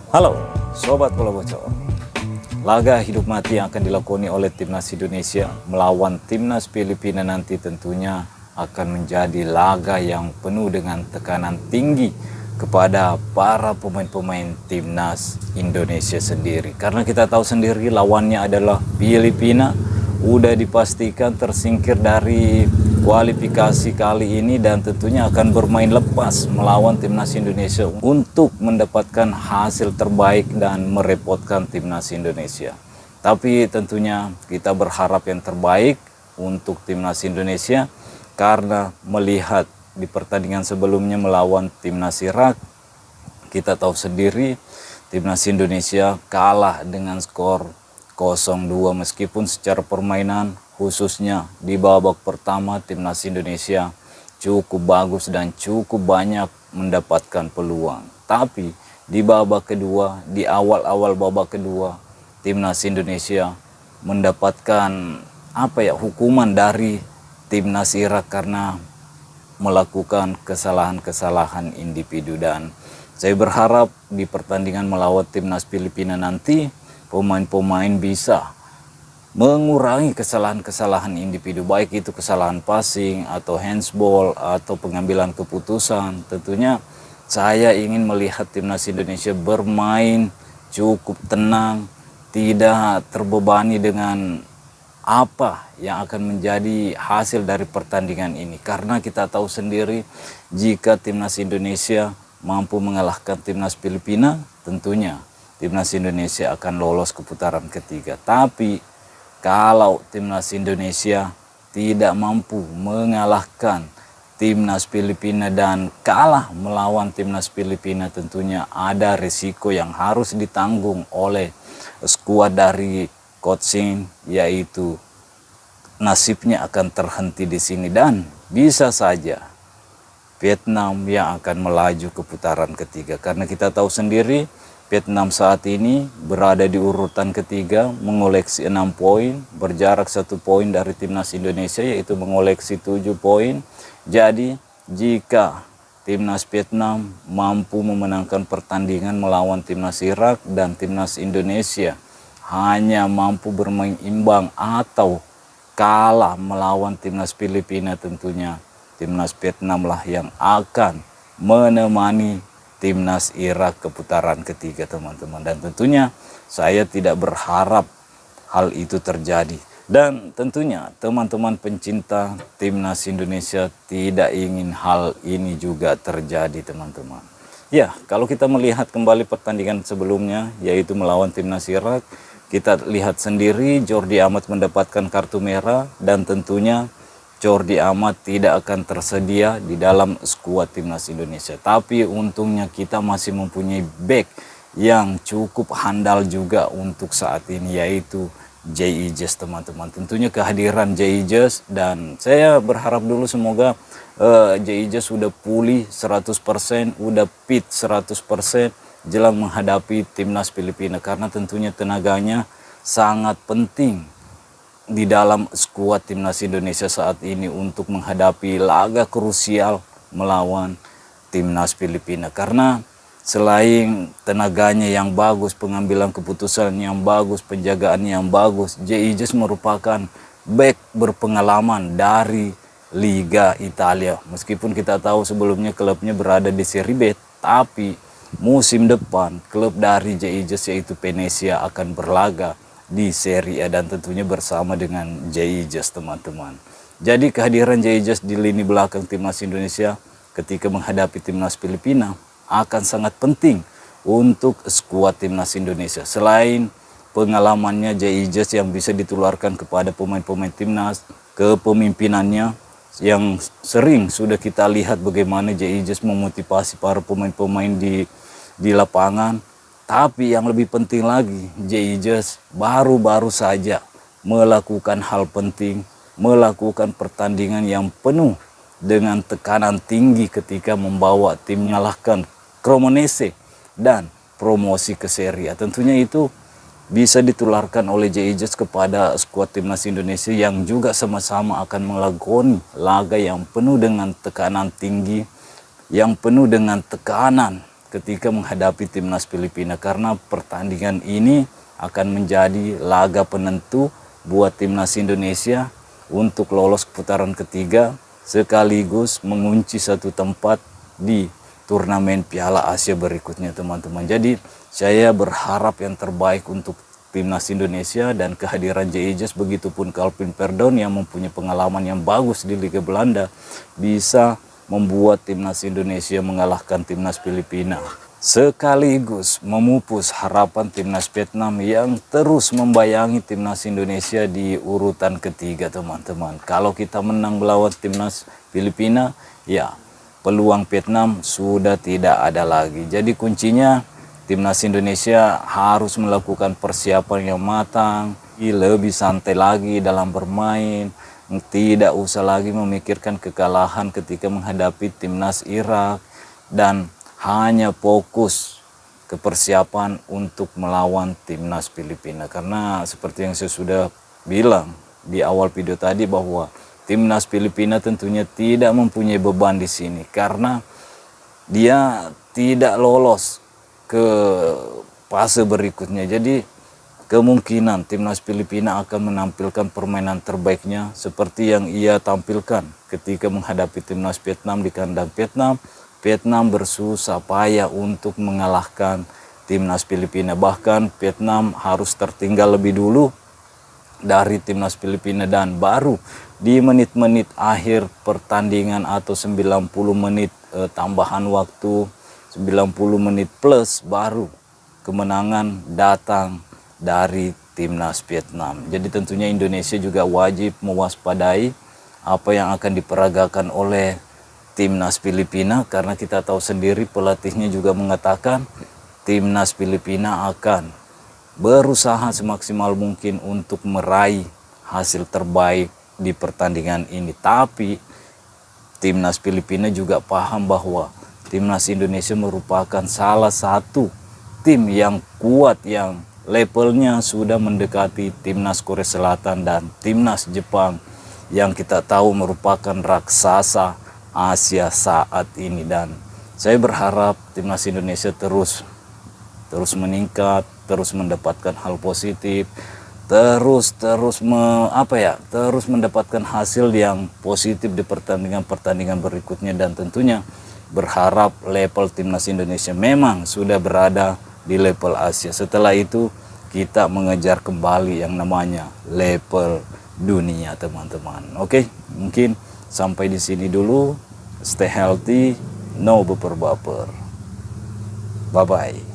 Halo, Sobat Bola Bocor. Laga hidup mati yang akan dilakoni oleh Timnas Indonesia melawan Timnas Filipina nanti tentunya akan menjadi laga yang penuh dengan tekanan tinggi kepada para pemain-pemain Timnas Indonesia sendiri. Karena kita tahu sendiri lawannya adalah Filipina, udah dipastikan tersingkir dari kualifikasi kali ini dan tentunya akan bermain lepas melawan Timnas Indonesia untuk mendapatkan hasil terbaik dan merepotkan Timnas Indonesia. Tapi tentunya kita berharap yang terbaik untuk Timnas Indonesia karena melihat di pertandingan sebelumnya melawan Timnas Irak, kita tahu sendiri Timnas Indonesia kalah dengan skor 0-2 meskipun secara permainan khususnya di babak pertama Timnas Indonesia cukup bagus dan cukup banyak mendapatkan peluang. Tapi di babak kedua, di awal-awal babak kedua, Timnas Indonesia mendapatkan hukuman dari Timnas Irak karena melakukan kesalahan-kesalahan individu. Dan saya berharap di pertandingan melawan Timnas Filipina nanti pemain-pemain bisa mengurangi kesalahan-kesalahan individu, baik itu kesalahan passing atau handsball atau pengambilan keputusan. Tentunya saya ingin melihat Timnas Indonesia bermain cukup tenang, tidak terbebani dengan apa yang akan menjadi hasil dari pertandingan ini. Karena kita tahu sendiri jika Timnas Indonesia mampu mengalahkan Timnas Filipina, tentunya Timnas Indonesia akan lolos ke putaran ketiga. Tapi kalau Timnas Indonesia tidak mampu mengalahkan Timnas Filipina dan kalah melawan Timnas Filipina, tentunya ada risiko yang harus ditanggung oleh skuad dari Coach Shin, yaitu nasibnya akan terhenti di sini dan bisa saja Vietnam yang akan melaju ke putaran ketiga. Karena kita tahu sendiri Vietnam saat ini berada di urutan ketiga, mengoleksi 6 poin, berjarak 1 poin dari Timnas Indonesia, yaitu mengoleksi 7 poin. Jadi jika Timnas Vietnam mampu memenangkan pertandingan melawan Timnas Irak dan Timnas Indonesia hanya mampu bermain imbang atau kalah melawan Timnas Filipina, tentunya Timnas Vietnam lah yang akan menemani Timnas Irak ke putaran ketiga, teman-teman. Dan tentunya saya tidak berharap hal itu terjadi. Dan tentunya teman-teman pencinta Timnas Indonesia tidak ingin hal ini juga terjadi, teman-teman. Ya, kalau kita melihat kembali pertandingan sebelumnya, yaitu melawan Timnas Irak, kita lihat sendiri Jordi Amat mendapatkan kartu merah dan tentunya Jordi Amat tidak akan tersedia di dalam skuad Timnas Indonesia. Tapi untungnya kita masih mempunyai back yang cukup handal juga untuk saat ini, yaitu J.I. Just, teman-teman. Tentunya kehadiran J.I. Just, dan saya berharap dulu semoga J.I. Just sudah pulih 100%, udah fit 100% jelang menghadapi Timnas Filipina. Karena tentunya tenaganya sangat penting di dalam skuad Timnas Indonesia saat ini untuk menghadapi laga krusial melawan Timnas Filipina. Karena selain tenaganya yang bagus, pengambilan keputusan yang bagus, penjagaan yang bagus, J.I. Just merupakan back berpengalaman dari Liga Italia. Meskipun kita tahu sebelumnya klubnya berada di Serie B, tapi musim depan klub dari J.I. Just yaitu Venezia akan berlaga di Serie A dan tentunya bersama dengan J.I. Just, teman-teman. Jadi kehadiran J.I. Just di lini belakang Timnas Indonesia ketika menghadapi Timnas Filipina akan sangat penting untuk skuad Timnas Indonesia. Selain pengalamannya J.I. Just yang bisa ditularkan kepada pemain-pemain Timnas, kepemimpinannya yang sering sudah kita lihat bagaimana J.I. Just memotivasi para pemain-pemain di lapangan. Tapi yang lebih penting lagi, J.I. Just baru-baru saja melakukan hal penting, melakukan pertandingan yang penuh dengan tekanan tinggi ketika membawa tim mengalahkan Cremonese dan promosi ke Serie A. Tentunya itu bisa ditularkan oleh J.I. Just kepada skuad Timnas Indonesia yang juga sama-sama akan melakoni laga yang penuh dengan tekanan tinggi, yang penuh dengan tekanan ketika menghadapi timnas Filipina, karena pertandingan ini akan menjadi laga penentu buat timnas Indonesia untuk lolos ke putaran ketiga sekaligus mengunci satu tempat di turnamen Piala Asia berikutnya, teman-teman. Jadi saya berharap yang terbaik untuk timnas Indonesia dan kehadiran J.I. begitupun Calvin Verdon yang mempunyai pengalaman yang bagus di Liga Belanda bisa membuat timnas Indonesia mengalahkan timnas Filipina, sekaligus memupus harapan timnas Vietnam yang terus membayangi timnas Indonesia di urutan ketiga, teman-teman. Kalau kita menang melawan timnas Filipina, ya peluang Vietnam sudah tidak ada lagi. Jadi kuncinya timnas Indonesia harus melakukan persiapan yang matang, lebih santai lagi dalam bermain, tidak usah lagi memikirkan kekalahan ketika menghadapi timnas Irak, dan hanya fokus ke persiapan untuk melawan timnas Filipina. Karena seperti yang saya sudah bilang di awal video tadi bahwa timnas Filipina tentunya tidak mempunyai beban di sini karena dia tidak lolos ke fase berikutnya. Jadi kemungkinan timnas Filipina akan menampilkan permainan terbaiknya seperti yang ia tampilkan ketika menghadapi timnas Vietnam di kandang Vietnam. Vietnam bersusah payah untuk mengalahkan timnas Filipina. Bahkan Vietnam harus tertinggal lebih dulu dari timnas Filipina, dan baru di menit-menit akhir pertandingan atau 90 menit tambahan waktu, 90 menit plus, baru kemenangan datang dari timnas Vietnam. Jadi tentunya Indonesia juga wajib mewaspadai apa yang akan diperagakan oleh timnas Filipina, karena kita tahu sendiri pelatihnya juga mengatakan timnas Filipina akan berusaha semaksimal mungkin untuk meraih hasil terbaik di pertandingan ini. Tapi timnas Filipina juga paham bahwa timnas Indonesia merupakan salah satu tim yang kuat, yang levelnya sudah mendekati timnas Korea Selatan dan timnas Jepang yang kita tahu merupakan raksasa Asia saat ini. Dan saya berharap timnas Indonesia terus meningkat, terus mendapatkan hal positif, terus mendapatkan hasil yang positif di pertandingan berikutnya. Dan tentunya berharap level timnas Indonesia memang sudah berada di level Asia. Setelah itu kita mengejar kembali yang namanya level dunia, teman-teman. Oke, mungkin sampai di sini dulu. Stay healthy, no baper-baper. Bye-bye.